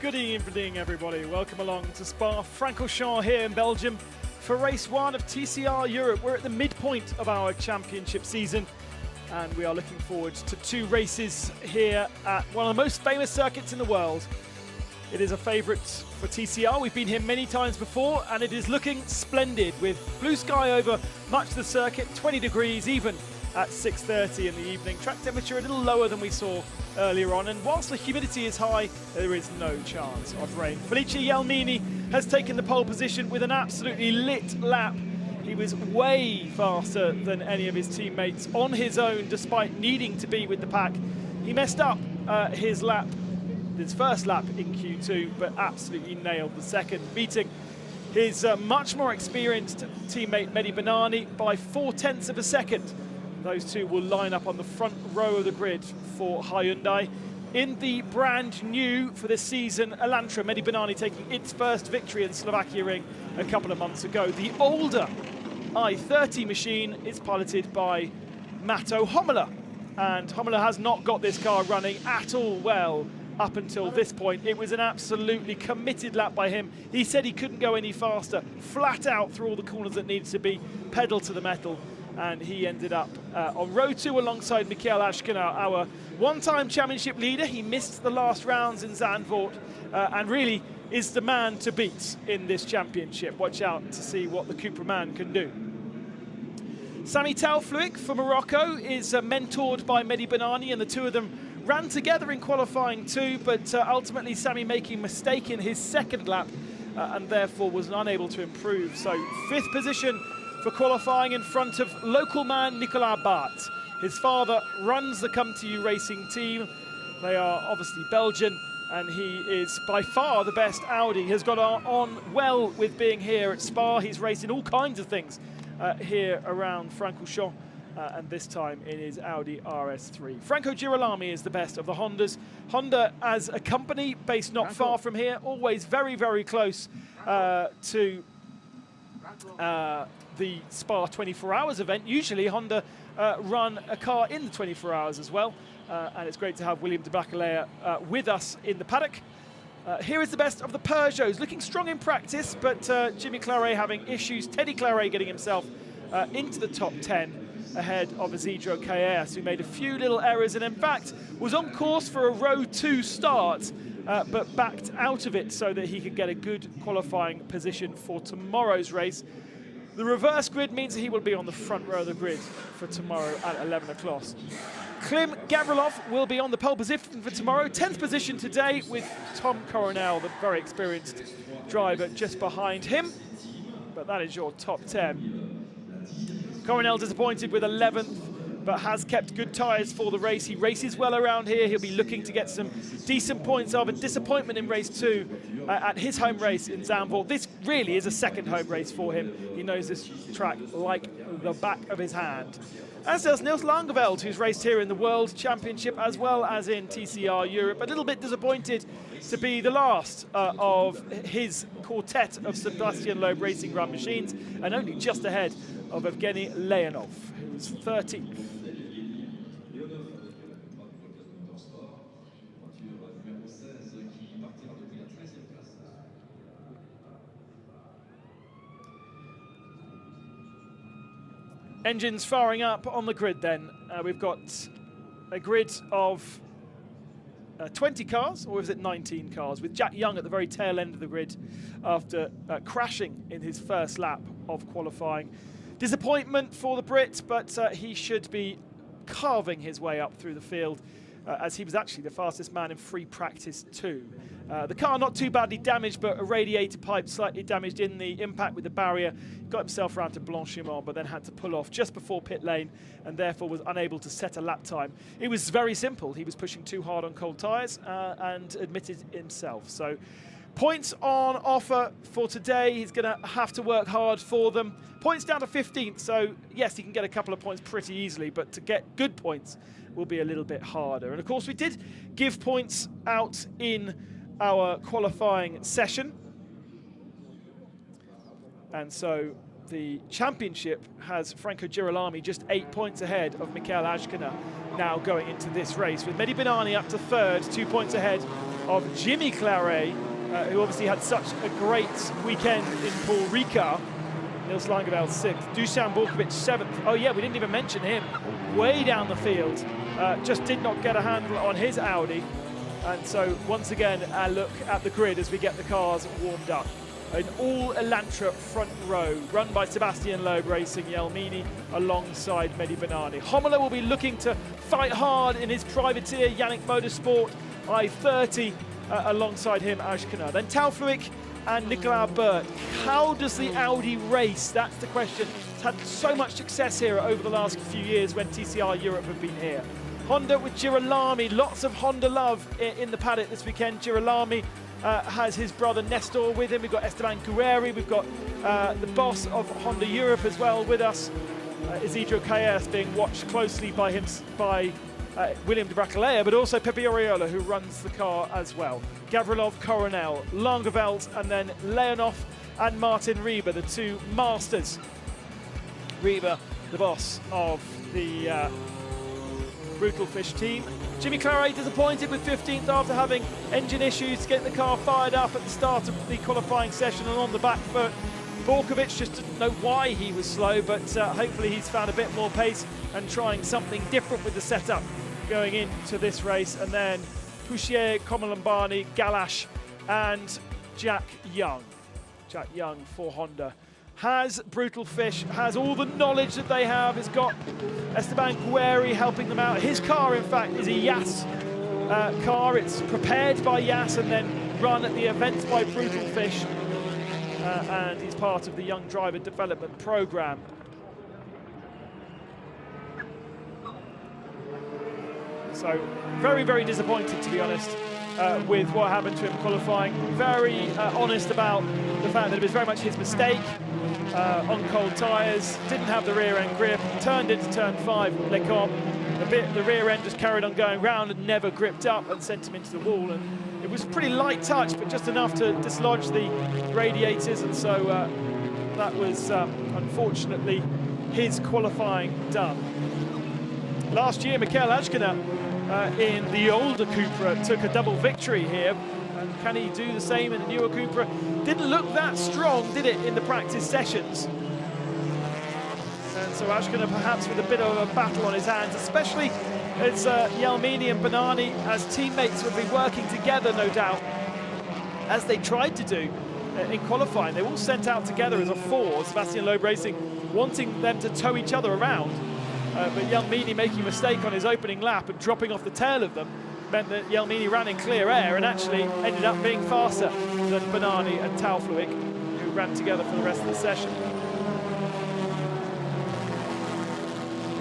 Good evening, everybody. Welcome along to Spa-Francorchamps here in Belgium for race one of TCR Europe. We're at the midpoint of our championship season, and we are looking forward to two races here at one of the most famous circuits in the world. It is a favourite for TCR. We've been here many times before, and it is looking splendid with blue sky over much of the circuit, 20 degrees even at 6:30 in the evening. Track temperature a little lower than we saw earlier on, and whilst the humidity is high, there is no chance of rain. Felice Ielmini has taken the pole position with an absolutely lit lap. He was way faster than any of his teammates on his own, despite needing to be with the pack. He messed up his first lap in Q2, but absolutely nailed the second, beating his much more experienced teammate Mehdi Benani by 0.4 of a second. Those two will line up on the front row of the grid for Hyundai. In the brand new for this season, Elantra, Mehdi Benani taking its first victory in Slovakia Ring a couple of months ago. The older i30 machine is piloted by Matto Hommela, and Hommela has not got this car running at all well up until this point. It was an absolutely committed lap by him. He said he couldn't go any faster, flat out through all the corners that needed to be, pedal to the metal. And he ended up on row 2 alongside Michael Ashkenaar, our one-time championship leader. He missed the last rounds in Zandvoort and really is the man to beat in this championship. Watch out to see what the Cupra man can do. Sami Taufluik for Morocco is mentored by Mehdi Benani, and the two of them ran together in qualifying too, but ultimately Sami making a mistake in his second lap and therefore was unable to improve. So 5th position for qualifying in front of local man Nicolas Baert. His father runs the Come To You racing team. They are obviously Belgian, and he is by far the best Audi. He has got on well with being here at Spa. He's raced in all kinds of things here around Francorchamps, and this time in his Audi RS3. Franco Girolami is the best of the Hondas. Honda as a company based not far from here, always very, very close to the Spa 24 Hours event. Usually Honda run a car in the 24 Hours as well, and it's great to have William de Bakelea with us in the paddock. Here is the best of the Peugeots, looking strong in practice, but Jimmy Claret having issues. Teddy Claret getting himself into the top 10 ahead of Isidro Calles, who made a few little errors and in fact was on course for a row 2 start, but backed out of it so that he could get a good qualifying position for tomorrow's race. The reverse grid means that he will be on the front row of the grid for tomorrow at 11 o'clock. Klim Gavrilov will be on the pole position for tomorrow. 10th position today with Tom Coronel, the very experienced driver, just behind him. But that is your top 10. Coronel disappointed with 11th, but has kept good tyres for the race. He races well around here. He'll be looking to get some decent points of a disappointment in race 2 at his home race in Zandvoort. This really is a second home race for him. He knows this track like the back of his hand. As does Niels Langeveld, who's raced here in the World Championship as well as in TCR Europe. A little bit disappointed to be the last of his quartet of Sebastian Loeb Racing Run machines, and only just ahead of Evgeny Leonov, who's 13th. Engines firing up on the grid then. We've got a grid of 20 cars, or is it 19 cars, with Jack Young at the very tail end of the grid after crashing in his first lap of qualifying. Disappointment for the Brit, but he should be carving his way up through the field, as he was actually the fastest man in free practice too. The car not too badly damaged, but a radiator pipe slightly damaged in the impact with the barrier. Got himself around to Blanchiment, but then had to pull off just before pit lane and therefore was unable to set a lap time. It was very simple. He was pushing too hard on cold tyres and admitted himself. So points on offer for today. He's going to have to work hard for them. Points down to 15th, so yes, he can get a couple of points pretty easily, but to get good points will be a little bit harder. And of course, we did give points out in our qualifying session. And so the championship has Franco Girolami just 8 points ahead of Michael Ashkenaar now going into this race, with Mehdi Benani up to 3rd, 2 points ahead of Jimmy Claret, who obviously had such a great weekend in Paul Ricard. Niels Langeveld 6th, Dusan Borkovic 7th. Oh yeah, we didn't even mention him. Way down the field, just did not get a handle on his Audi. And so once again, a look at the grid as we get the cars warmed up. An all Elantra front row, run by Sebastian Loeb Racing Jelmini alongside Mehdi Benani. Hommler will be looking to fight hard in his privateer, Yannick Motorsport, I-30, alongside him, Ashkana. Then Taufluik and Nicolas Burt. How does the Audi race? That's the question. It's had so much success here over the last few years when TCR Europe have been here. Honda with Girolami, lots of Honda love in the paddock this weekend. Girolami has his brother Nestor with him. We've got Esteban Guerri, we've got the boss of Honda Europe as well with us. Isidro Calles being watched closely by William de Bracalea, but also Pepe Oriola, who runs the car as well. Gavrilov, Coronel, Langeveld, and then Leonov and Martin Rieber, the two masters. Rieber, the boss of the Brutal Fish team. Jimmy Claret disappointed with 15th after having engine issues to get the car fired up at the start of the qualifying session and on the back foot. Borkovic just didn't know why he was slow, but hopefully he's found a bit more pace and trying something different with the setup going into this race. And then Pouchier, Komolambani, Galash and Jack Young. Jack Young for Honda. Has Brutal Fish, has all the knowledge that they have. It's got Esteban Guerri helping them out. His car, in fact, is a Yas car. It's prepared by Yas and then run at the events by Brutal Fish. And he's part of the Young Driver Development Program. So very, very disappointed, to be honest, with what happened to him qualifying. Very honest about the fact that it was very much his mistake. On cold tyres, didn't have the rear end grip, turned into turn 5, Lecombe. The rear end just carried on going round and never gripped up and sent him into the wall. And it was a pretty light touch, but just enough to dislodge the radiators. And so that was, unfortunately, his qualifying done. Last year, Mikael Ashkana in the older Cupra took a double victory here. And can he do the same in the newer Cupra? Didn't look that strong, did it, in the practice sessions? And so Ashkana perhaps with a bit of a battle on his hands, especially as Jelmini and Benani as teammates would be working together, no doubt, as they tried to do in qualifying. They were all sent out together as a four, Sebastian Loeb Racing wanting them to tow each other around. But Jelmini making a mistake on his opening lap and dropping off the tail of them meant that Jelmini ran in clear air and actually ended up being faster than Benani and Taufluik, who ran together for the rest of the session.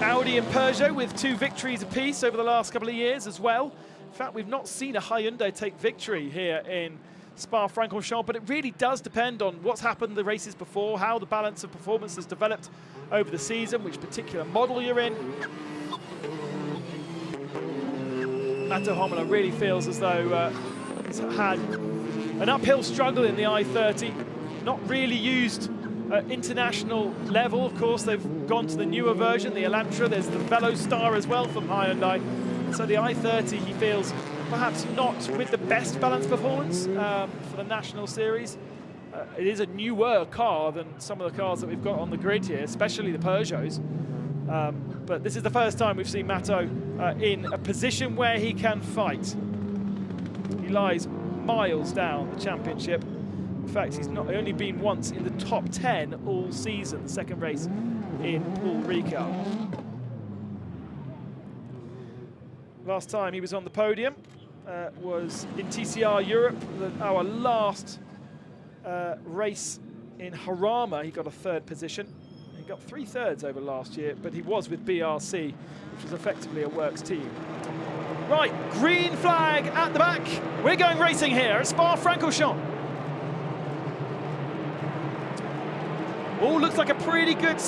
Audi and Peugeot with 2 victories apiece over the last couple of years as well. In fact, we've not seen a Hyundai take victory here in Spa-Francorchamps, but it really does depend on what's happened the races before, how the balance of performance has developed over the season, which particular model you're in. Matto Hommler really feels as though he's had an uphill struggle in the I-30, not really used international level. Of course, they've gone to the newer version, the Elantra. There's the Velostar as well from Hyundai. So the I-30, he feels perhaps not with the best balance performance for the National Series. It is a newer car than some of the cars that we've got on the grid here, especially the Peugeots. But this is the first time we've seen Matto in a position where he can fight. He lies miles down the championship. In fact, he's only been once in the top 10 all season, the second race in Paul Ricard. Last time he was on the podium was in TCR Europe, our last race in Jarama. He got a 3rd position. He got 3 thirds over last year, but he was with BRC, which was effectively a works team. Right, green flag at the back. We're going racing here at Spa-Francorchamps. All looks like a pretty good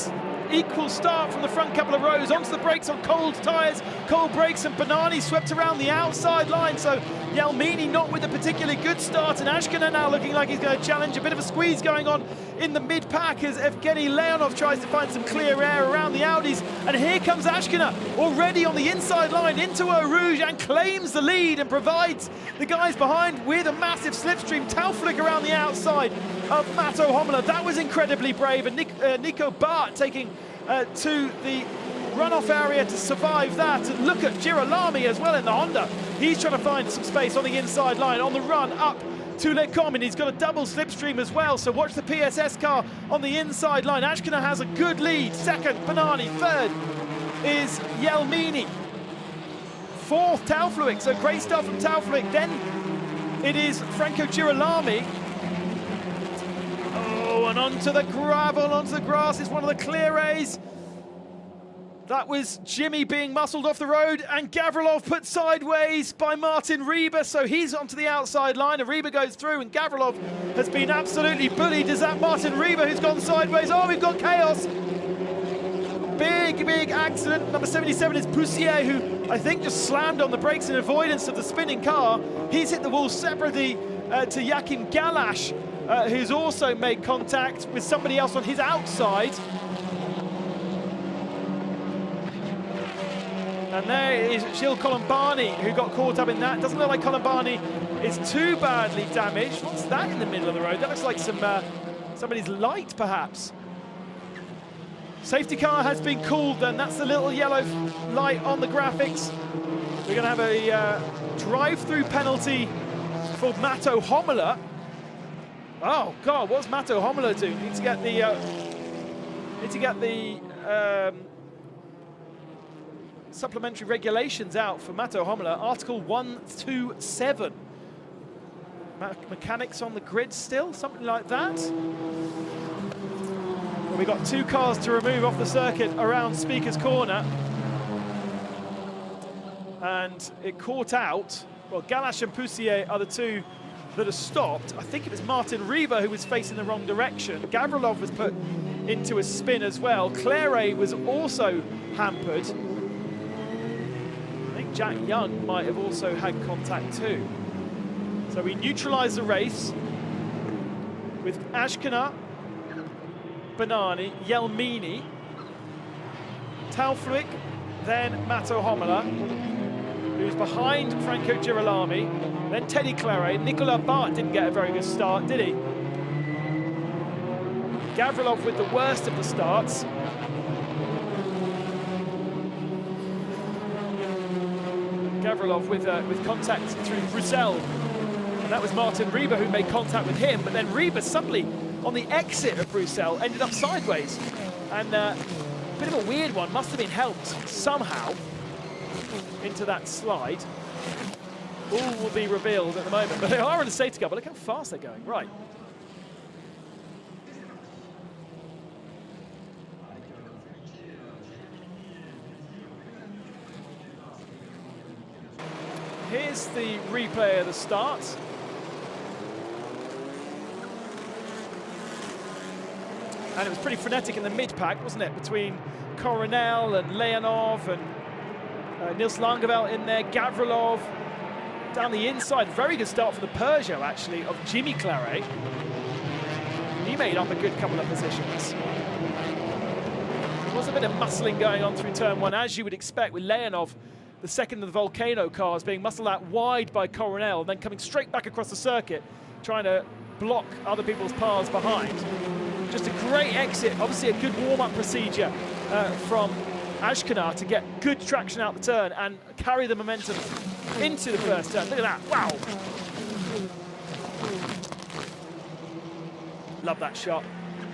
equal start from the front couple of rows. Onto the brakes on cold tyres, cold brakes, and Banani swept around the outside line. So Yelmini not with a particularly good start, and Ashkina now looking like he's going to challenge. A bit of a squeeze going on in the mid-pack as Evgeny Leonov tries to find some clear air around the Audis. And here comes Ashkina already on the inside line into Eau Rouge and claims the lead and provides the guys behind with a massive slipstream. Tauflik around the outside of Matto Homela. That was incredibly brave, and Nico Bart taking to the runoff area to survive that. And look at Girolami as well in the Honda. He's trying to find some space on the inside line on the run up to Le Com, and he's got a double slipstream as well. So watch the PSS car on the inside line. Ashkina has a good lead. Second, Banani. Third is Yelmini. Fourth, Tauflik. So great stuff from Tauflik. Then it is Franco Girolami. Oh, and onto the gravel, onto the grass is one of the clear A's. That was Jimmy being muscled off the road, and Gavrilov put sideways by Martin Rieber, so he's onto the outside line, and Rieber goes through, and Gavrilov has been absolutely bullied. Is that Martin Rieber who's gone sideways? Oh, we've got chaos. Big accident. Number 77 is Poussier, who I think just slammed on the brakes in avoidance of the spinning car. He's hit the wall separately to Joachim Galash, who's also made contact with somebody else on his outside. And there is Gilles Colombani, who got caught up in that. Doesn't look like Colombani is too badly damaged. What's that in the middle of the road? That looks like somebody's light, perhaps. Safety car has been called, then. That's the little yellow light on the graphics. We're going to have a drive-through penalty for Matto Homela. Oh God, what's Matto Homela doing? Need to get the supplementary regulations out for Matto Homela. Article 127. Mechanics on the grid still, something like that. Well, we've got two cars to remove off the circuit around Speaker's Corner. And it caught out. Well, Galash and Poussier are the two that are stopped. I think it was Martin Rieber who was facing the wrong direction. Gavrilov was put into a spin as well. Claire was also hampered. I think Jack Young might have also had contact too. So we neutralise the race with Ashkina, Banani, Yelmini, Tauflik, then Matto Homela, who's behind Franco Girolami, then Teddy Claret. Nicolas Bart didn't get a very good start, did he? Gavrilov with the worst of the starts. Gavrilov with contact through Bruxelles. And that was Martin Rieber who made contact with him, but then Rieber suddenly, on the exit of Bruxelles, ended up sideways. And a bit of a weird one, must have been helped somehow into that slide. All will be revealed at the moment, but they are in a safety car, but look how fast they're going. Right. Here's the replay of the start. And it was pretty frenetic in the mid-pack, wasn't it? Between Coronel and Leonov and Nils Langeveld in there, Gavrilov down the inside. Very good start for the Peugeot, actually, of Jimmy Claret. He made up a good couple of positions. There was a bit of muscling going on through turn one, as you would expect with Leonov, the second of the Volcano cars, being muscled out wide by Coronel, and then coming straight back across the circuit, trying to block other people's paths behind. Just a great exit, obviously a good warm-up procedure from Ashkina to get good traction out the turn and carry the momentum into the first turn. Look at that, wow. Love that shot,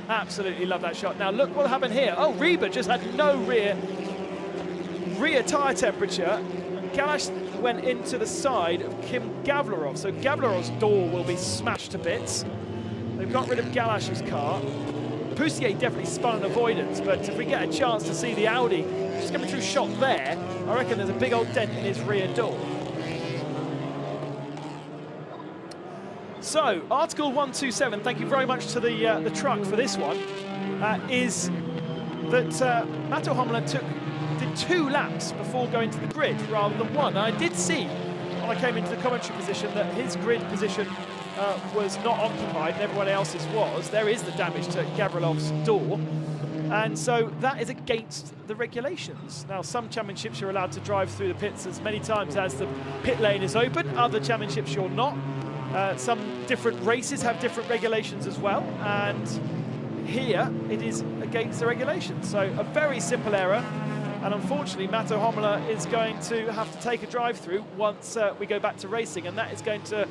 absolutely love that shot. Now look what happened here. Oh, Rieber just had no rear tyre temperature. And Galash went into the side of Kim Gavrilov, so Gavrilov's door will be smashed to bits. They've got rid of Galash's car. Poussier definitely spun an avoidance, but if we get a chance to see the Audi just coming through shot there, I reckon there's a big old dent in his rear door. So, Article 127, thank you very much to the truck for this one, is that Mato Homla did 2 laps before going to the grid rather than 1. And I did see, when I came into the commentary position, that his grid position was not occupied and everyone else's was. There is the damage to Gavrilov's door. And so that is against the regulations. Now, some championships you're allowed to drive through the pits as many times as the pit lane is open. Other championships you're not. Some different races have different regulations as well. And here it is against the regulations. So a very simple error. And unfortunately, Mato Homla is going to have to take a drive-through once we go back to racing. And that is going to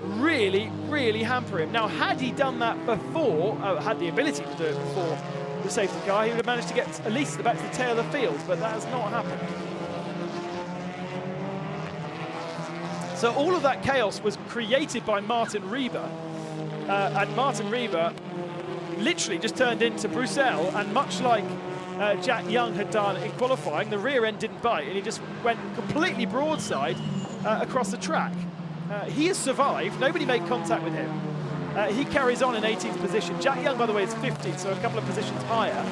really, really hamper him. Now, had he done that before, had the ability to do it before the safety car, he would have managed to get at least back to the tail of the field, but that has not happened. So all of that chaos was created by Martin Rieber, and Martin Rieber literally just turned into Bruxelles, and much like Jack Young had done in qualifying, the rear end didn't bite, and he just went completely broadside across the track. He has survived, nobody made contact with him. He carries on in 18th position. Jack Young, by the way, is 15th, so a couple of positions higher.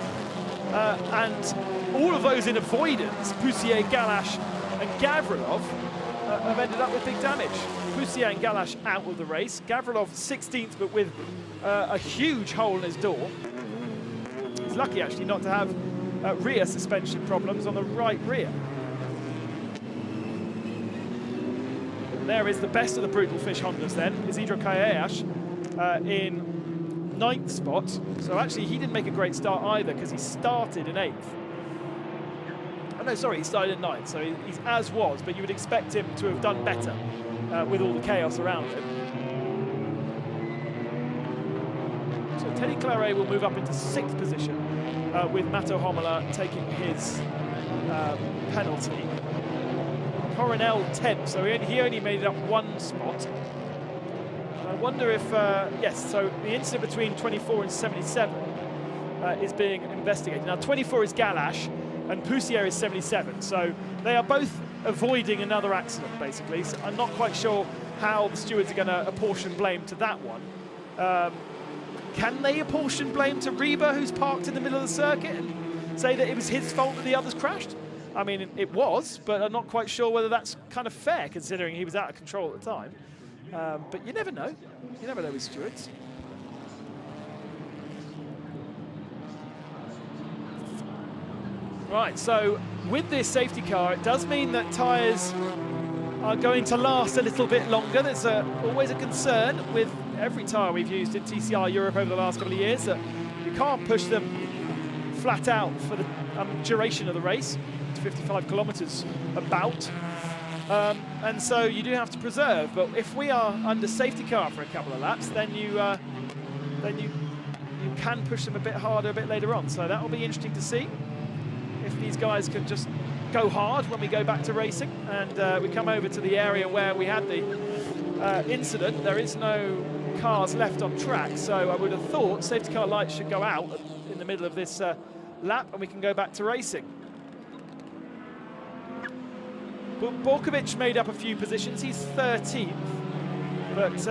And all of those in avoidance, Poussier, Galash and Gavrilov, have ended up with big damage. Poussier and Galash out of the race. Gavrilov 16th, but with a huge hole in his door. He's lucky, actually, not to have rear suspension problems on the right rear. There is the best of the Brutal Fish Hondas then, Isidro Callejas in 9th spot. So actually he didn't make a great start either because he started in 8th. Oh no, sorry, he started in 9th, so he's as was, but you would expect him to have done better with all the chaos around him. So Teddy Claret will move up into 6th position with Mato Homla taking his penalty. Coronel 10th, so he only made it up 1 spot. I wonder if, yes, so the incident between 24 and 77 is being investigated. Now 24 is Galash and Poussier is 77, so they are both avoiding another accident basically. So I'm not quite sure how the stewards are going to apportion blame to that one. Can they apportion blame to Rieber, who's parked in the middle of the circuit, and say that it was his fault that the others crashed? I mean, it was, but I'm not quite sure whether that's kind of fair considering he was out of control at the time. But you never know. You never know with stewards. Right, so with this safety car, it does mean that tyres are going to last a little bit longer. There's always a concern with every tyre we've used in TCR Europe over the last couple of years that you can't push them flat out for the duration of the race. 55 kilometers about, and so you do have to preserve. But if we are under safety car for a couple of laps, then you can push them a bit harder a bit later on. So that will be interesting to see if these guys can just go hard when we go back to racing. And we come over to the area where we had the incident. There is no cars left on track, so I would have thought safety car lights should go out in the middle of this lap, and we can go back to racing. Borkovic made up a few positions. He's 13th, but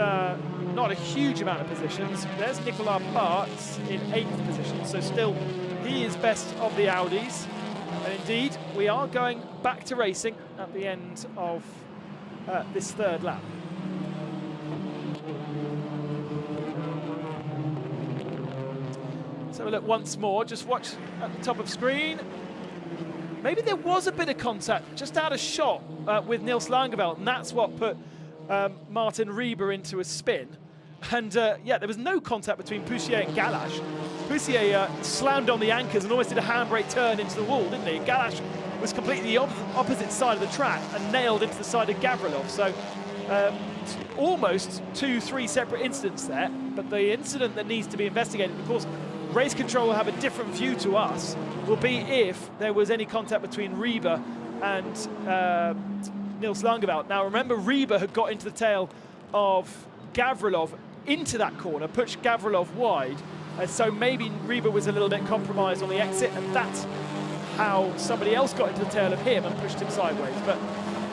not a huge amount of positions. There's Nicolas Bartz in 8th position, so still he is best of the Audis. And indeed, we are going back to racing at the end of this 3rd lap. So look once more, just watch at the top of screen. Maybe there was a bit of contact just out of shot with Niels Langeveld, and that's what put Martin Rieber into a spin. And yeah, there was no contact between Poussier and Galash. Poussier slammed on the anchors and almost did a handbrake turn into the wall, didn't he? Galash was completely the opposite side of the track and nailed into the side of Gavrilov. So almost 2-3 separate incidents there, but the incident that needs to be investigated, of course, race control will have a different view to us, will be if there was any contact between Rieber and Niels Langeveld. Now remember, Rieber had got into the tail of Gavrilov into that corner, pushed Gavrilov wide, and so maybe Rieber was a little bit compromised on the exit, and that's how somebody else got into the tail of him and pushed him sideways. But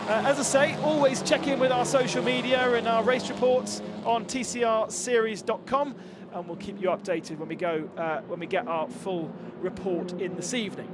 as I say, always check in with our social media and our race reports on tcrseries.com. and we'll keep you updated when we get our full report in this evening.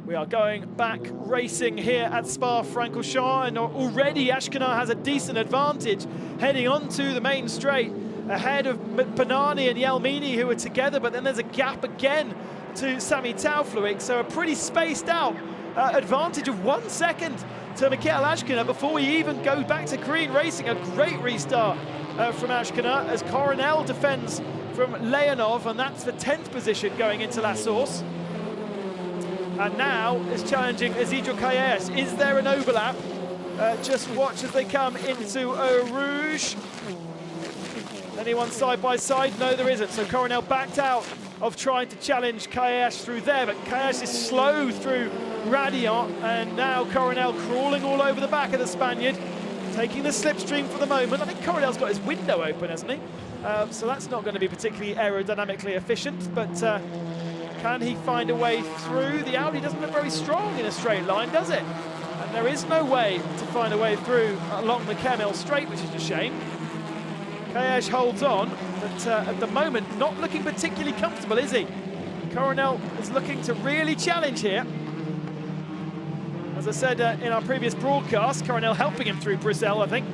We are going back racing here at Spa-Francorchamps, and already Ashkenar has a decent advantage heading onto the main straight ahead of Banani and Yelmini, who are together, but then there's a gap again to Sami Taufluik, so a pretty spaced out advantage of 1 second to Michael Ashkenar before we even go back to green racing. A great restart from Ashkenar as Coronel defends from Leonov, and that's the 10th position going into La Source. And now is challenging Isidro Calles. Is there an overlap? Just watch as they come into Rouge. Anyone side by side? No, there isn't. So Coronel backed out of trying to challenge Calles through there, but Calles is slow through Radiant, and now Coronel crawling all over the back of the Spaniard, taking the slipstream for the moment. I think Coronel's got his window open, hasn't he? So that's not going to be particularly aerodynamically efficient, but can he find a way through? The Audi doesn't look very strong in a straight line, does it? And there is no way to find a way through along the Camel straight, which is a shame. Calles holds on, but at the moment not looking particularly comfortable, is he? Coronel is looking to really challenge here. As I said in our previous broadcast, Coronel helping him through Brazil, I think.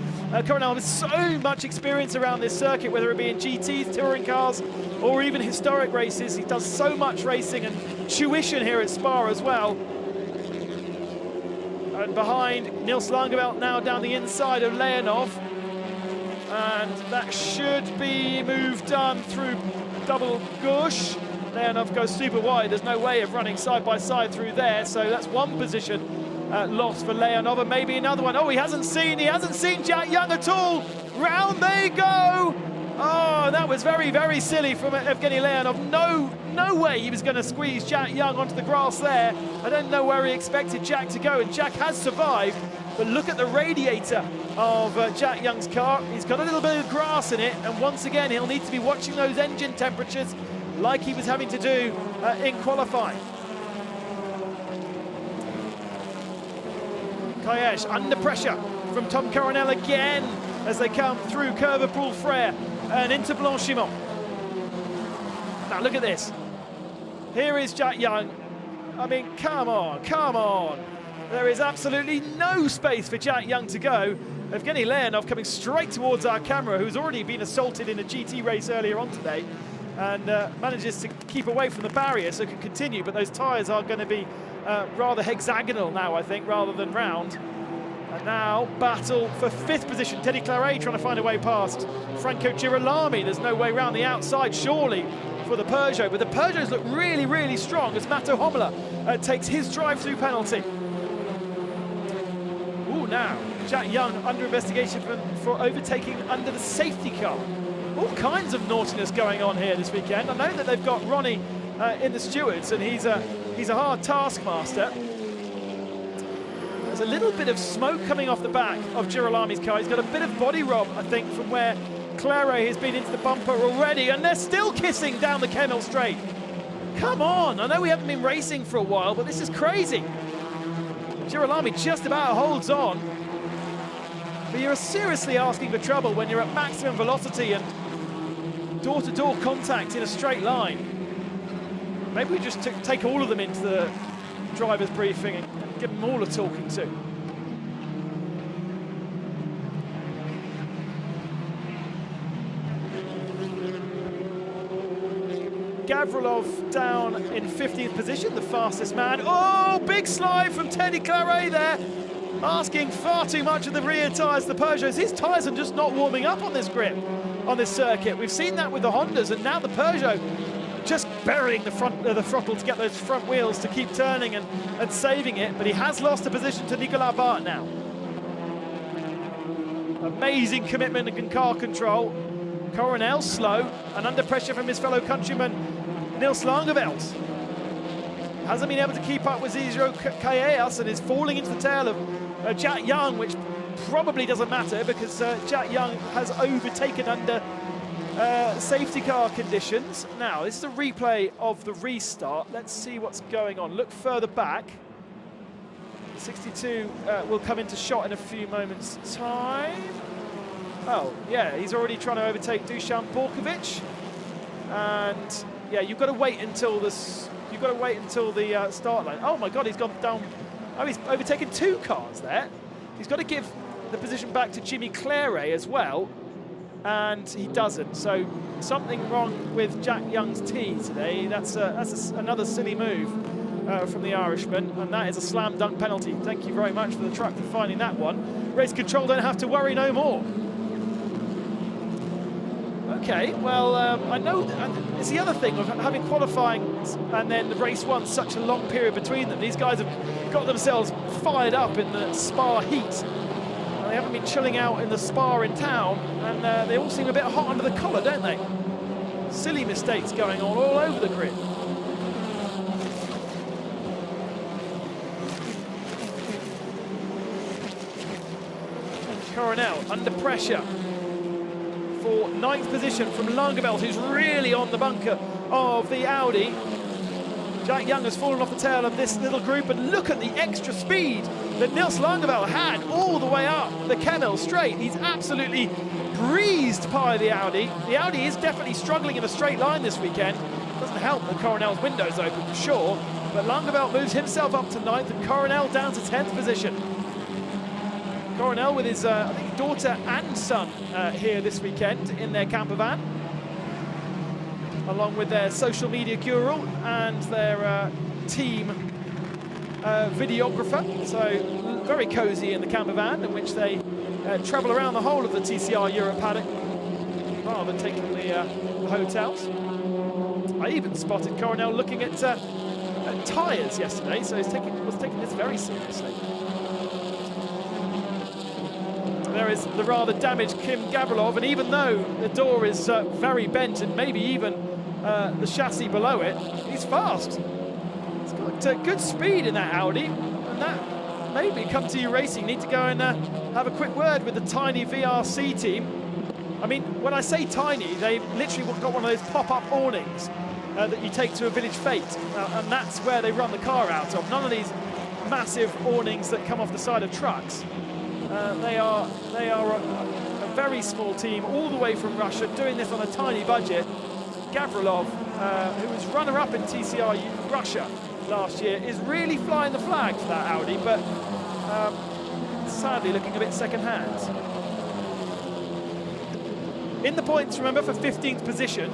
Coronel has so much experience around this circuit, whether it be in GTs, touring cars, or even historic races. He does so much racing and tuition here at Spa as well. And behind, Nils Langeveld now down the inside of Leonov. And that should be moved done through double Gush. Leonov goes super wide. There's no way of running side by side through there. So that's one position lost for Leonov, and maybe another one. Oh, he hasn't seen Jack Young at all. Round they go. Oh, that was very, very silly from Evgeny Leonov. No way he was going to squeeze Jack Young onto the grass there. I don't know where he expected Jack to go, and Jack has survived. But look at the radiator of Jack Young's car. He's got a little bit of grass in it, and once again, he'll need to be watching those engine temperatures like he was having to do in qualifying. Calles under pressure from Tom Coronel again as they come through Curve of Poule Frère and into Blanchimont. Now look at this. Here is Jack Young. I mean, come on. There is absolutely no space for Jack Young to go. Evgeny Leonov coming straight towards our camera, who's already been assaulted in a GT race earlier on today, and manages to keep away from the barrier so can continue, but those tyres are going to be rather hexagonal now, I think, rather than round. And now battle for 5th position. Teddy Claret trying to find a way past Franco Girolami. There's no way round the outside, surely, for the Peugeot, but the Peugeots look really, really strong as Matto Hommler takes his drive-through penalty. Ooh, now Jack Young under investigation for overtaking under the safety car. All kinds of naughtiness going on here this weekend. I know that they've got Ronnie in the stewards, and he's a hard taskmaster. There's a little bit of smoke coming off the back of Girolami's car. He's got a bit of body rub, I think, from where Claret has been into the bumper already, and they're still kissing down the Kemmel straight. Come on, I know we haven't been racing for a while, but this is crazy. Girolami just about holds on. But you're seriously asking for trouble when you're at maximum velocity and door-to-door contact in a straight line. Maybe we just take all of them into the driver's briefing and give them all a talking to. Gavrilov down in 15th position, the fastest man. Oh, big slide from Teddy Claret there, asking far too much of the rear tyres, the Peugeots. His tyres are just not warming up on this grip, on this circuit. We've seen that with the Hondas, and now the Peugeot just burying the throttle to get those front wheels to keep turning and saving it, but he has lost a position to Nicolas Bart now. Amazing commitment and car control. Coronel slow and under pressure from his fellow countryman Nils Langeveld. Hasn't been able to keep up with Isidro Calles and is falling into the tail of Jack Young, which probably doesn't matter because Jack Young has overtaken under safety car conditions. Now, this is a replay of the restart. Let's see what's going on. Look further back. 62 will come into shot in a few moments' time. Oh, yeah, he's already trying to overtake Dusan Borkovic. And yeah, you've got to wait until this. You've got to wait until the start line. Oh my God, he's gone down. Oh, he's overtaken 2 cars there. He's got to give the position back to Jimmy Claret as well, and he doesn't. So something wrong with Jack Young's T today. That's another silly move from the Irishman, and that is a slam dunk penalty. Thank you very much for the truck for finding that one. Race control don't have to worry no more. Okay, well, I know it's the other thing of having qualifying and then the race one, such a long period between them. These guys have got themselves fired up in the Spa heat. And they haven't been chilling out in the Spa in town, and they all seem a bit hot under the collar, don't they? Silly mistakes going on all over the grid. Coronel under pressure for 9th position from Langebelt, who's really on the bunker of the Audi. Jack Young has fallen off the tail of this little group, and look at the extra speed that Nils Langebelt had all the way up the Kemmel straight. He's absolutely breezed by the Audi. The Audi is definitely struggling in a straight line this weekend. Doesn't help that Coronel's window's open for sure, but Langebelt moves himself up to 9th and Coronel down to 10th position. Coronel with his, I think, daughter and son here this weekend in their camper van, along with their social media guru and their team videographer. So very cosy in the camper van, in which they travel around the whole of the TCR Europe paddock rather than taking the hotels. I even spotted Coronel looking at tyres yesterday, so he was taking this very seriously. There is the rather damaged Kim Gavrilov, and even though the door is very bent and maybe even the chassis below it, he's fast. He's got good speed in that Audi, and that maybe Come To You Racing need to go and have a quick word with the tiny VRC team. I mean, when I say tiny, they've literally got one of those pop-up awnings that you take to a village fete, and that's where they run the car out of. None of these massive awnings that come off the side of trucks. They are a very small team, all the way from Russia, doing this on a tiny budget. Gavrilov, who was runner-up in TCR Russia last year, is really flying the flag for that Audi, but sadly looking a bit second-hand. In the points, remember, for 15th position,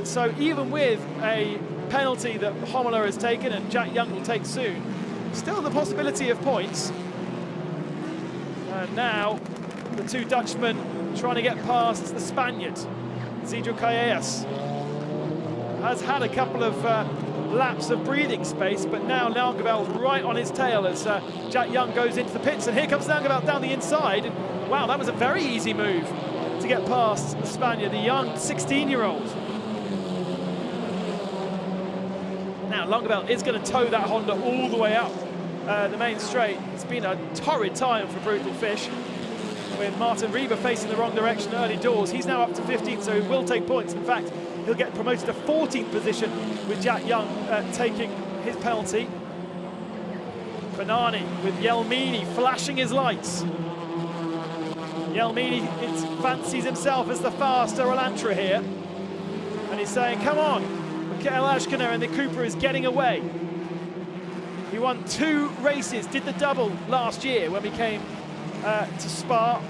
so even with a penalty that Hommler has taken and Jack Young will take soon, still the possibility of points. And now the 2 Dutchmen trying to get past the Spaniard. Zidro Callejas has had a couple of laps of breathing space, but now Langebelt's right on his tail as Jack Young goes into the pits, and here comes Langebelt down the inside. And wow, that was a very easy move to get past the Spaniard, the young 16-year-old. Now Langebelt is going to tow that Honda all the way up the main straight. It's been a torrid time for Brutal Fish, with Martin Rieber facing the wrong direction early doors. He's now up to 15th, so he will take points. In fact, he'll get promoted to 14th position with Jack Young taking his penalty. Banani with Jelmini flashing his lights. Jelmini fancies himself as the faster Elantra here, and he's saying, come on, Mikael Ashkener, and the Cooper is getting away. He won 2 races, did the double last year when we came to Spa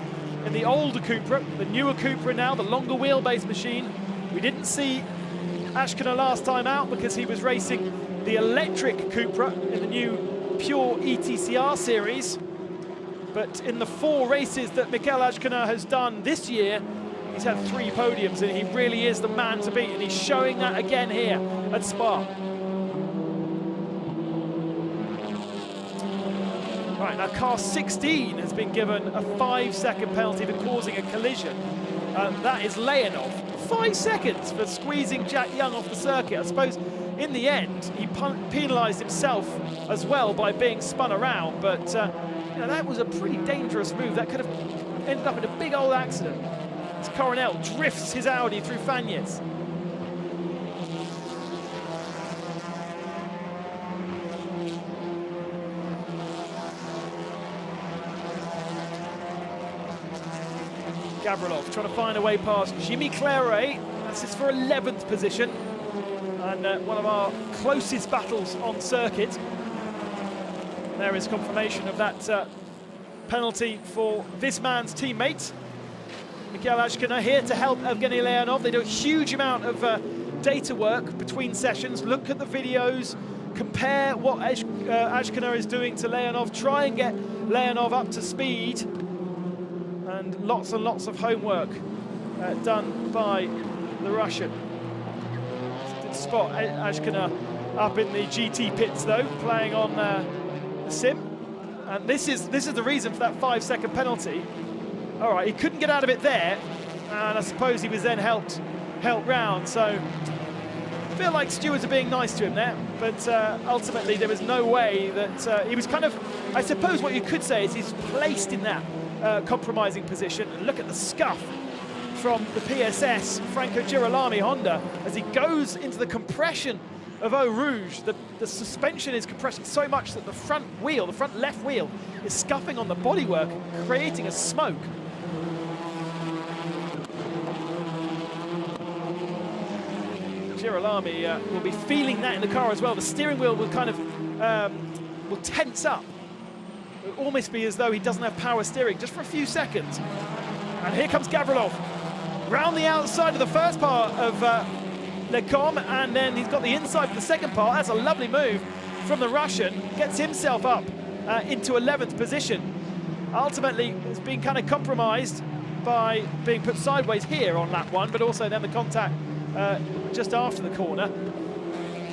in the older Cupra. The newer Cupra now, the longer wheelbase machine. We didn't see Ashkener last time out because he was racing the electric Cupra in the new pure ETCR series. But in the 4 races that Mikael Ashkener has done this year, he's had 3 podiums, and he really is the man to beat, and he's showing that again here at Spa. Right, now car 16 has been given a 5-second penalty for causing a collision. That is Leonov. 5 seconds for squeezing Jack Young off the circuit. I suppose in the end he penalised himself as well by being spun around, but you know, that was a pretty dangerous move. That could have ended up in a big old accident. As Coronel drifts his Audi through Fagnes. Gavrilov trying to find a way past Jimmy Claret. That's his for 11th position. And one of our closest battles on circuit. There is confirmation of that penalty for this man's teammate. Mikhail Ashkina here to help Evgeny Leonov. They do a huge amount of data work between sessions. Look at the videos, compare what Ashkina is doing to Leonov, try and get Leonov up to speed. And lots of homework done by the Russian. Did spot Ashkina up in the GT pits though, playing on the sim. And this is the reason for that 5-second penalty. All right, he couldn't get out of it there, and I suppose he was then helped round. So I feel like stewards are being nice to him there, but ultimately there was no way that he was kind of, I suppose what you could say is he's placed in that compromising position. And look at the scuff from the PSS, Franco Girolami Honda, as he goes into the compression of Eau Rouge. The suspension is compressing so much that the front left wheel, is scuffing on the bodywork, creating a smoke. Girolami will be feeling that in the car as well. The steering wheel will kind of will tense up. It will almost be as though he doesn't have power steering just for a few seconds. And here comes Gavrilov round the outside of the first part of Lecom, and then he's got the inside for the second part. That's a lovely move from the Russian. Gets himself up into 11th position. Ultimately, it's been kind of compromised by being put sideways here on lap 1, but also then the contact just after the corner.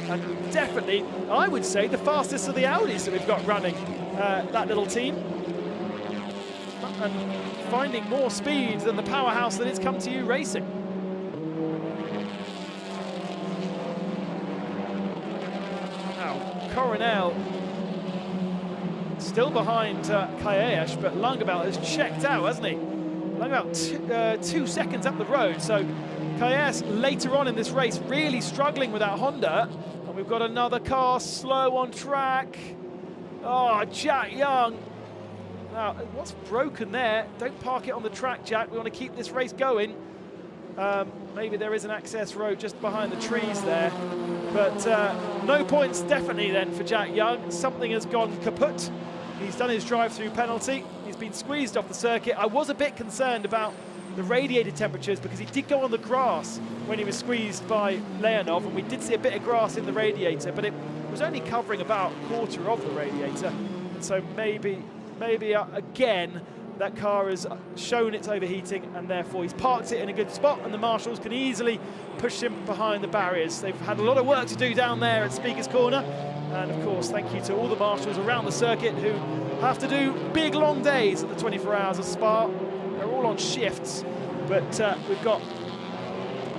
And definitely, I would say, the fastest of the Audis that we've got running, that little team. And finding more speed than the powerhouse that is Come To You Racing. Now, Coronel still behind Kayesh, but Langebelt has checked out, hasn't he? Langebelt 2 seconds up the road, so Kayesh later on in this race really struggling with that Honda. And we've got another car slow on track. Oh, Jack Young. Now, what's broken there? Don't park it on the track, Jack. We want to keep this race going. Maybe there is an access road just behind the trees there. But no points definitely then for Jack Young. Something has gone kaput. He's done his drive-through penalty. He's been squeezed off the circuit. I was a bit concerned about the radiator temperatures because he did go on the grass when he was squeezed by Leonov, and we did see a bit of grass in the radiator, but it was only covering about a quarter of the radiator. So maybe again, that car has shown it's overheating, and therefore he's parked it in a good spot, and the marshals can easily push him behind the barriers. They've had a lot of work to do down there at Speaker's Corner, and of course thank you to all the marshals around the circuit who have to do big long days at the 24 Hours of Spa. They're all on shifts, but we've got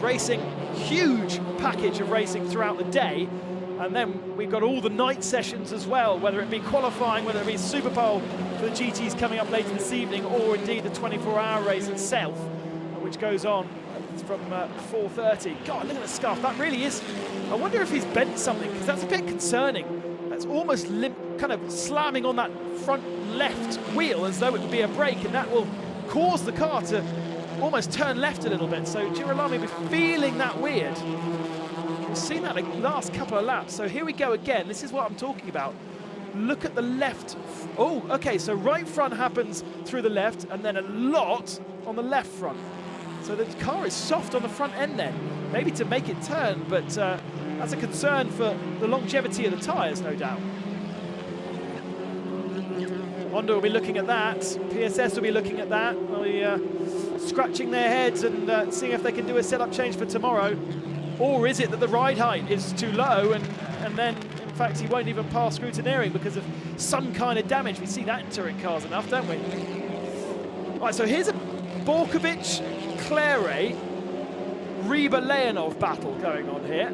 racing, huge package of racing throughout the day. And then we've got all the night sessions as well, whether it be qualifying, whether it be Superpole for the GTs coming up later this evening, or indeed the 24-hour race itself, which goes on from 4:30. God, look at the scuff. That really is... I wonder if he's bent something, because that's a bit concerning. That's almost kind of slamming on that front left wheel as though it would be a brake, and that will cause the car to almost turn left a little bit. So Girolami will be feeling that weird. We've seen that the last couple of laps. So here we go again. This is what I'm talking about. Look at the left. Oh, okay, so right front happens through the left, and then a lot on the left front. So the car is soft on the front end then, maybe to make it turn, but that's a concern for the longevity of the tyres, no doubt. Honda will be looking at that. PSS will be looking at that. They'll be scratching their heads and seeing if they can do a setup change for tomorrow. Or is it that the ride height is too low and then, in fact, he won't even pass scrutineering because of some kind of damage? We see that in touring cars enough, don't we? Right, so here's a Borkovic, Claret, Reba Leonov battle going on here.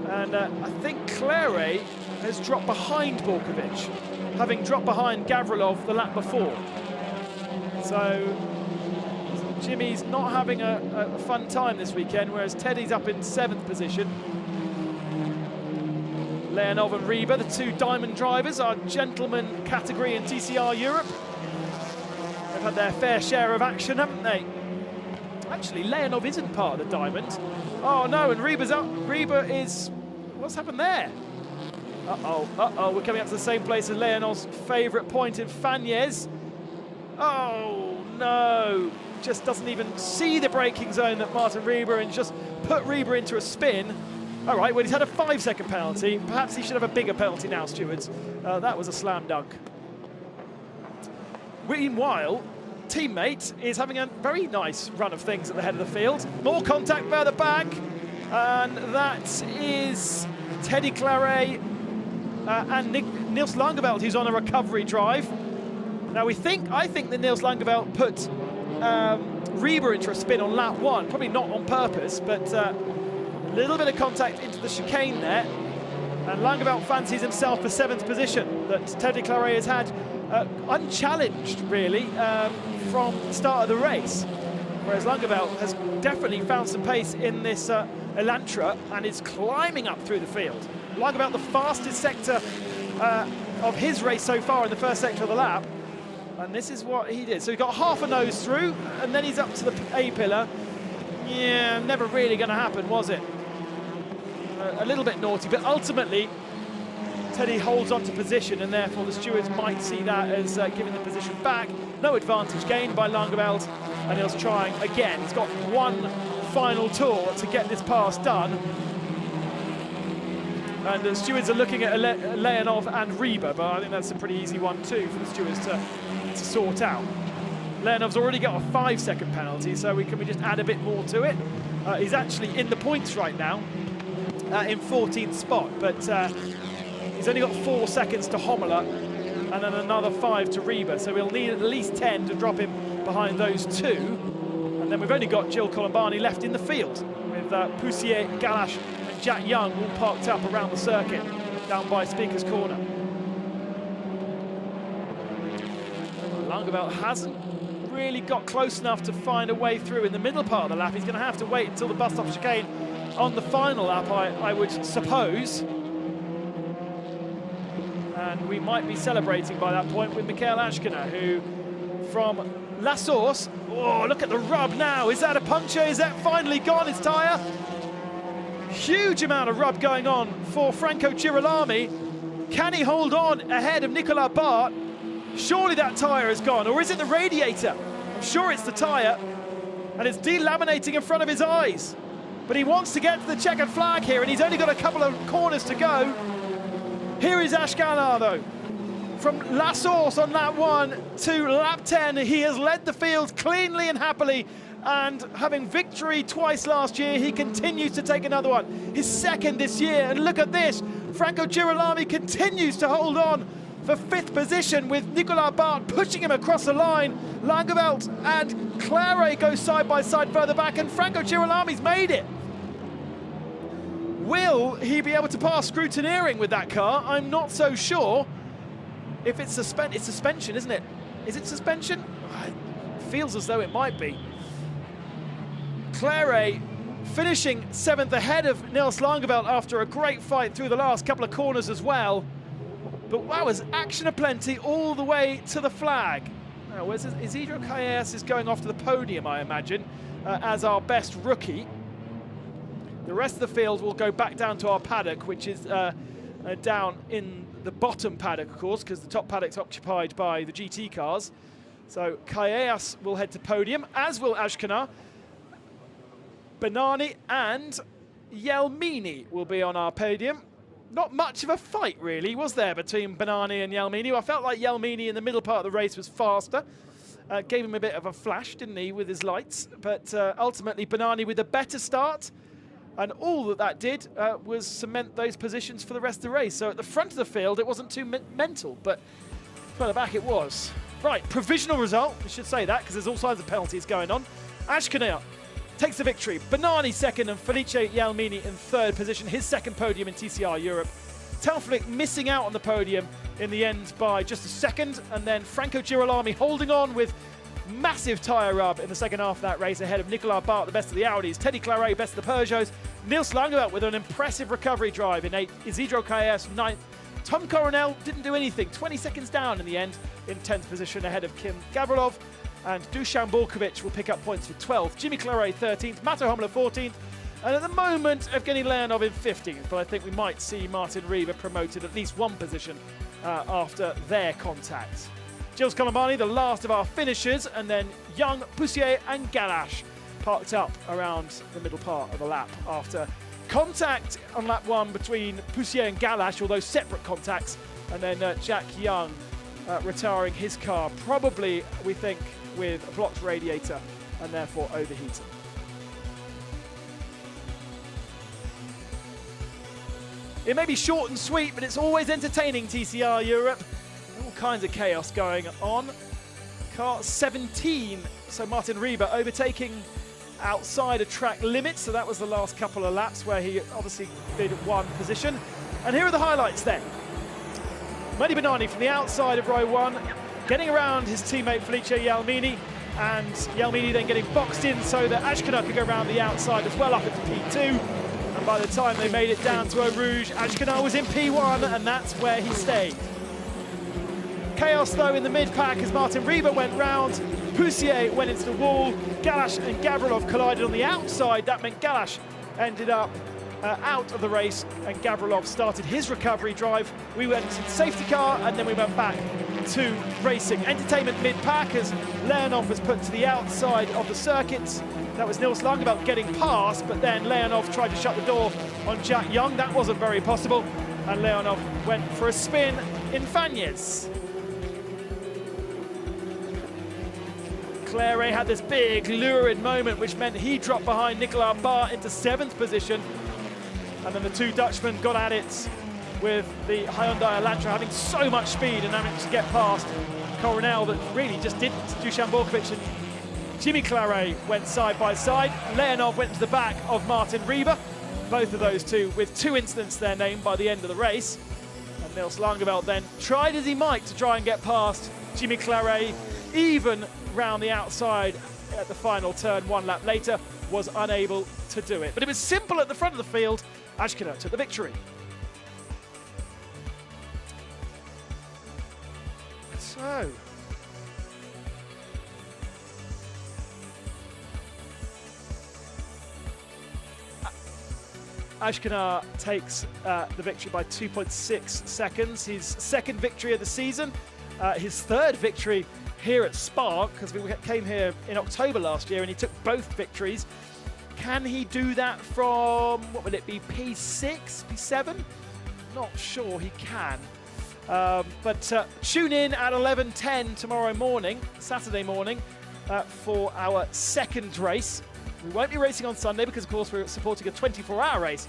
And I think Claret has dropped behind Borkovic, having dropped behind Gavrilov the lap before. So Jimmy's not having a fun time this weekend, whereas Teddy's up in 7th position. Leonov and Reba, the two diamond drivers, our gentleman category in TCR Europe. They've had their fair share of action, haven't they? Actually, Leonov isn't part of the diamond. Oh no, and Rieber's up. Rieber is... What's happened there? Uh-oh, we're coming up to the same place as Leonov's favourite point in Fagnes. Oh no, just doesn't even see the braking zone that Martin Rieber, and just put Rieber into a spin. All right, well, he's had a 5-second penalty. Perhaps he should have a bigger penalty now, stewards. That was a slam dunk. Meanwhile, teammate is having a very nice run of things at the head of the field. More contact further back, and that is Teddy Claret and Niels Langeveld, who's on a recovery drive. Now I think that Niels Langeveld put Rieber into a spin on lap 1, probably not on purpose, but a little bit of contact into the chicane there, and Langeveld fancies himself for 7th position that Teddy Claret has had unchallenged really from the start of the race, whereas Langeveld has definitely found some pace in this Elantra and is climbing up through the field. Langeveld, the fastest sector of his race so far in the first sector of the lap, and this is what he did. So he got half a nose through, and then he's up to the A pillar. Yeah, never really going to happen, was it? A little bit naughty, but ultimately Teddy holds on to position, and therefore the stewards might see that as giving the position back. No advantage gained by Langeveld, and he's trying again. He's got one final tour to get this pass done. And the stewards are looking at Leonov and Rieber, but I think that's a pretty easy one too for the stewards to sort out. Leonov's already got a 5-second penalty, so we just add a bit more to it. He's actually in the points right now, in 14th spot, but he's only got 4 seconds to Homela, and then another 5 to Rieber, so we'll need at least 10 to drop him behind those two. And then we've only got Gilles Colombani left in the field, with Poussier, Galash and Jack Young all parked up around the circuit, down by Speaker's Corner. Langeveld hasn't really got close enough to find a way through in the middle part of the lap. He's going to have to wait until the bus stop chicane on the final lap, I would suppose. And we might be celebrating by that point with Michael Ashkenaer, who from La Source, oh, look at the rub now. Is that a puncture? Is that finally gone, his tyre? Huge amount of rub going on for Franco Girolami. Can he hold on ahead of Nicolas Bart? Surely that tyre is gone, or is it the radiator? I'm sure it's the tyre, and it's delaminating in front of his eyes. But he wants to get to the checkered flag here, and he's only got a couple of corners to go. Here is Ashkenaer, though. From La Source on lap 1 to lap 10, he has led the field cleanly and happily, and having victory twice last year, he continues to take another one. His 2nd this year, and look at this. Franco Girolami continues to hold on for 5th position, with Nicolas Bart pushing him across the line. Langeveld and Claret go side by side further back, and Franco Girolami's made it. Will he be able to pass scrutineering with that car? I'm not so sure. If it's suspension, isn't it? Is it suspension? It feels as though it might be. Claret finishing 7th ahead of Niels Langeveld after a great fight through the last couple of corners as well. But wow, there's action aplenty all the way to the flag. Now, Isidro Calles is going off to the podium, I imagine, as our best rookie. The rest of the field will go back down to our paddock, which is down in the bottom paddock, of course, because the top paddock's occupied by the GT cars. So Calles will head to podium, as will Ashkenaer. Benani and Yelmini will be on our podium. Not much of a fight, really, was there, between Benani and Yelmini? I felt like Yelmini in the middle part of the race was faster. Gave him a bit of a flash, didn't he, with his lights? But ultimately, Benani with a better start. And all that did was cement those positions for the rest of the race. So at the front of the field, it wasn't too mental, but further back it was. Right, provisional result. I should say that, because there's all kinds of penalties going on. Ashkenaer takes the victory. Benani 2nd and Felice Yelmini in 3rd position. His 2nd podium in TCR Europe. Telflick missing out on the podium in the end by just a 2nd. And then Franco Girolami holding on with massive tyre rub in the second half of that race ahead of Nicolas Bart, the best of the Audis. Teddy Claret, best of the Peugeots. Niels Langeveld with an impressive recovery drive in 8th. Isidro Calles 9th. Tom Coronel didn't do anything, 20 seconds down in the end, in 10th position ahead of Kim Gavrilov. And Dusan Borkovic will pick up points for 12th. Jimmy Claret 13th, Mato Homler 14th, and at the moment, Evgeny Leonov in 15th. But I think we might see Martin Rieber promoted at least one position after their contact. Gilles Colombani, the last of our finishers, and then Young, Poussier and Galash parked up around the middle part of the lap after contact on lap 1 between Poussier and Galash, although separate contacts, and then Jack Young retiring his car, probably, we think, with a blocked radiator and therefore overheating. It may be short and sweet, but it's always entertaining, TCR Europe. All kinds of chaos going on. Car 17, so Martin Rieber overtaking outside of track limits, so that was the last couple of laps where he obviously did one position. And here are the highlights then. Mehdi Banani from the outside of row 1, getting around his teammate Felice Yalmini, and Yalmini then getting boxed in so that Ashkana could go around the outside as well up into P2. And by the time they made it down to Eau Rouge, Ashkana was in P1, and that's where he stayed. Chaos though in the mid-pack as Martin Rieber went round, Poussier went into the wall, Galash and Gavrilov collided on the outside. That meant Galash ended up out of the race, and Gavrilov started his recovery drive. We went to the safety car, and then we went back to racing. Entertainment mid-pack as Leonov was put to the outside of the circuits. That was Nils Langebelt getting past, but then Leonov tried to shut the door on Jack Young. That wasn't very possible, and Leonov went for a spin in Fagnes. Claret had this big, lurid moment, which meant he dropped behind Nicolas Barr into 7th position. And then the two Dutchmen got at it with the Hyundai Elantra having so much speed and having to get past Coronel that really just didn't. Dusan Borkovic and Jimmy Claret went side by side. Leonov went to the back of Martin Rieber. Both of those two with 2 incidents their name by the end of the race. And Nils Langebelt then tried as he might to try and get past Jimmy Claret, even round the outside at the final turn 1 lap later, was unable to do it. But it was simple at the front of the field. Ashkana took the victory. So, Ashkana takes the victory by 2.6 seconds. His second victory of the season, his third victory here at Spa, because we came here in October last year and he took both victories. Can he do that from, what would it be, P6, P7? Not sure he can. But tune in at 11:10 tomorrow morning, Saturday morning, for our second race. We won't be racing on Sunday because, of course, we're supporting a 24-hour race,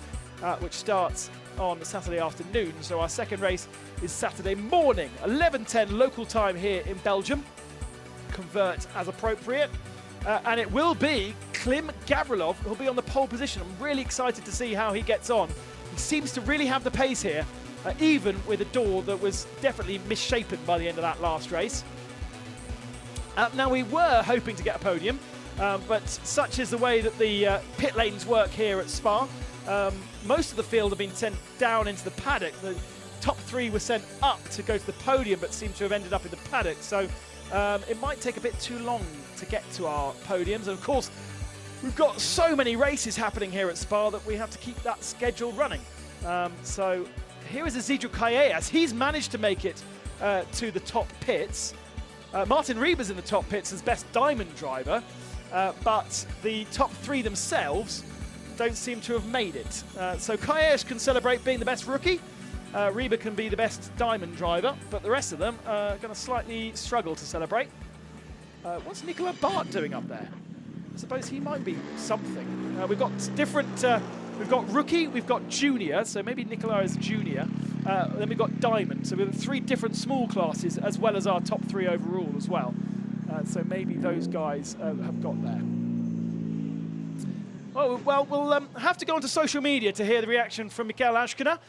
which starts on Saturday afternoon. So our second race is Saturday morning, 11:10 local time here in Belgium. Convert as appropriate. And it will be Klim Gavrilov who'll be on the pole position. I'm really excited to see how he gets on. He seems to really have the pace here, even with a door that was definitely misshapen by the end of that last race. Now, we were hoping to get a podium, but such is the way that the pit lanes work here at Spa. Most of the field have been sent down into the paddock. The top 3 were sent up to go to the podium, but seem to have ended up in the paddock. So it might take a bit too long to get to our podiums. And of course, we've got so many races happening here at Spa that we have to keep that schedule running. So here is Isidro Callejas. He's managed to make it to the top pits. Martin Rieber's in the top pits as best diamond driver, but the top 3 themselves don't seem to have made it. So Callejas can celebrate being the best rookie. Rieber can be the best diamond driver, but the rest of them are going to slightly struggle to celebrate. What's Nicolas Bart doing up there? I suppose he might be something. We've got different, we've got rookie, we've got junior, so maybe Nicolas is junior. Then we've got diamond, so we've got 3 different small classes as well as our top 3 overall as well. So maybe those guys have got there. Oh, well, we'll have to go onto social media to hear the reaction from Michael Ashkana.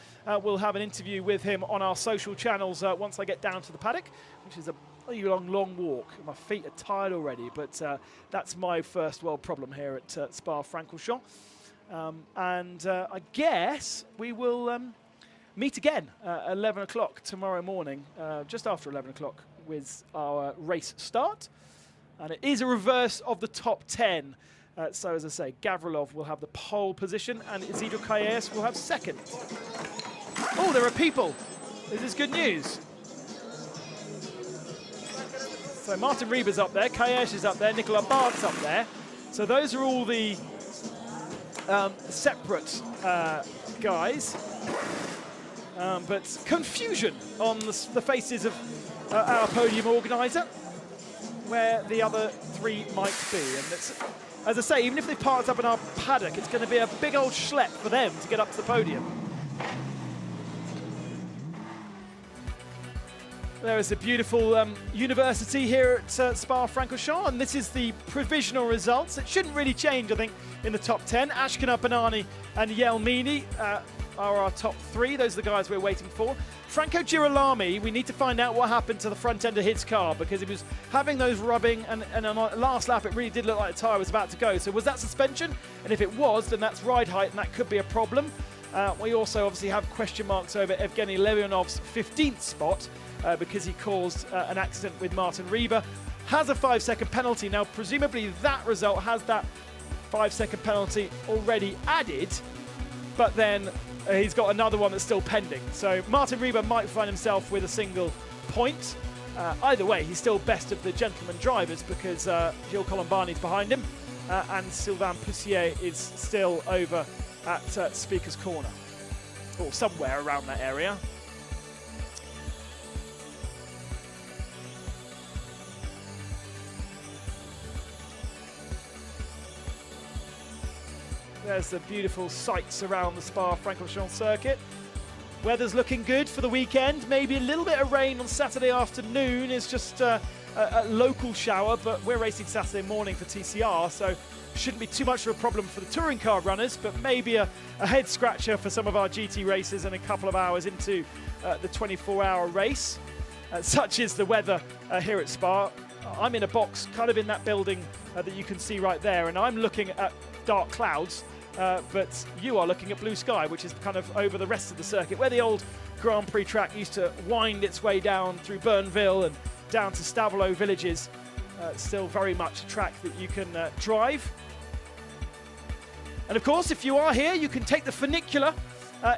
We'll have an interview with him on our social channels once I get down to the paddock, which is a long walk. My feet are tired already, but that's my first world problem here at Spa-Francorchamps. And I guess we will meet again at 11 o'clock tomorrow morning, just after 11 o'clock, with our race start. And it is a reverse of the top 10. So as I say, Gavrilov will have the pole position and Isidro Calles will have second. Oh, there are people. This is good news. So Martin Rieber's up there, Calles is up there, Nicolas Bart's up there. So those are all the separate guys. But confusion on the faces of our podium organiser, where the other three might be. And it's, as I say, even if they parked up in our paddock, it's going to be a big old schlep for them to get up to the podium. There is a beautiful university here at Spa-Francorchamps, and this is the provisional results. It shouldn't really change, I think, in the top 10. Ashkenar, Banani and Yelmini are our top three. Those are the guys we're waiting for. Franco Girolami, we need to find out what happened to the front end of his car, because he was having those rubbing, and on the last lap it really did look like the tyre was about to go. So was that suspension? And if it was, then that's ride height, and that could be a problem. We also obviously have question marks over Evgeny Levionov's 15th spot, because he caused an accident with Martin Rieber. Has a 5-second penalty. Now, presumably that result has that 5-second penalty already added, but then he's got another one that's still pending. So Martin Rieber might find himself with a single point. Either way, he's still best of the gentleman drivers, because Gilles Colombani's behind him, and Sylvain Poussier is still over at Speaker's Corner, or somewhere around that area. There's the beautiful sights around the Spa-Francorchamps circuit. Weather's looking good for the weekend. Maybe a little bit of rain on Saturday afternoon. Is just a local shower, but we're racing Saturday morning for TCR, so shouldn't be too much of a problem for the touring car runners, but maybe a head scratcher for some of our GT racers in a couple of hours into the 24-hour race. Such is the weather here at Spa. I'm in a box kind of in that building that you can see right there, and I'm looking at dark clouds. But you are looking at blue sky, which is kind of over the rest of the circuit, where the old Grand Prix track used to wind its way down through Bernville and down to Stavelot villages. Still very much a track that you can drive. And of course, if you are here, you can take the funicular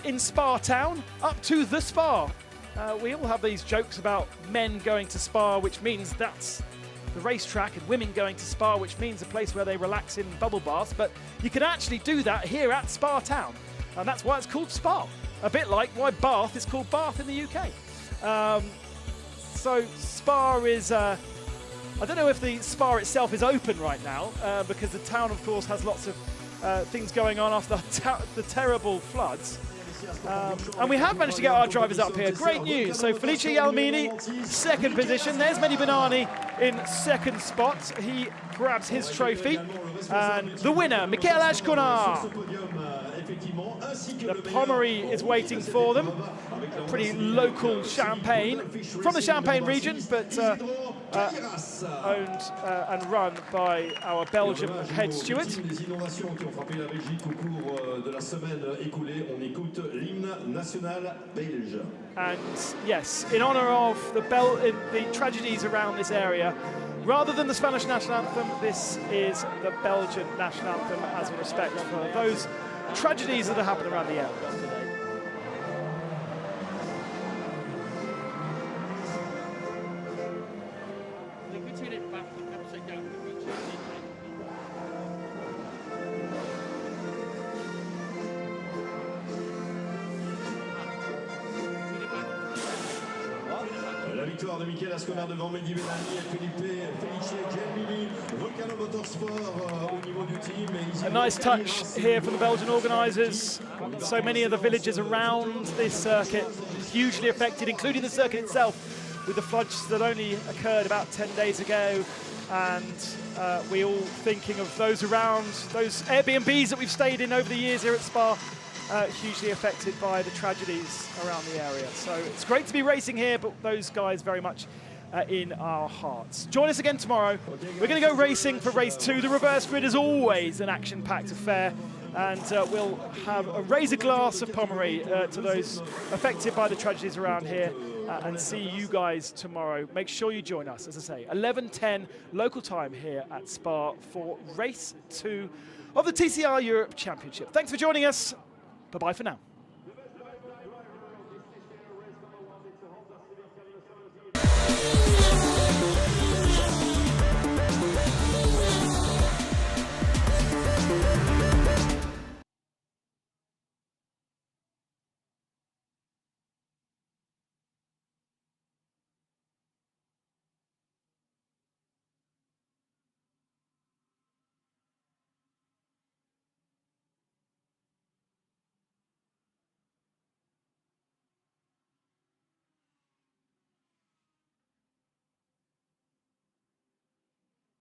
in Spa Town up to the Spa. We all have these jokes about men going to Spa, which means that's the racetrack, and women going to Spa, which means a place where they relax in bubble baths, but you can actually do that here at Spa Town, and that's why it's called Spa. A bit like why Bath is called Bath in the UK. So Spa is, I don't know if the Spa itself is open right now, because the town, of course, has lots of things going on after the terrible floods. And we have managed to get our drivers up here. Great news. So Felice Yelmini, second position. There's Mehdi Banani in second spot. He grabs his trophy. And the winner, Michael Ashkenar. The Pommery is waiting for them. A pretty local Champagne, from the Champagne region, but owned and run by our Belgian head steward. And yes, in honour of the tragedies around this area, rather than the Spanish national anthem, this is the Belgian national anthem as a respect for those tragedies that have happened around the area today. La victoire de Michael Ashkenar devant Mehdi Banani et Felice Gelmini. Volcano Motorsport au niveau du team. A nice touch here from the Belgian organisers. So many of the villages around this circuit hugely affected, including the circuit itself, with the floods that only occurred about 10 days ago. And we all thinking of those around, those Airbnbs that we've stayed in over the years here at Spa, hugely affected by the tragedies around the area. So it's great to be racing here, but those guys very much in our hearts. Join us again tomorrow. We're going to go racing for race 2. The reverse grid is always an action-packed affair. and we'll have a raise a glass of Pommery to those affected by the tragedies around here, and see you guys tomorrow. Make sure you join us, as I say, 11:10 local time here at Spa for race 2 of the TCR Europe Championship. Thanks for joining us. Bye-bye for now.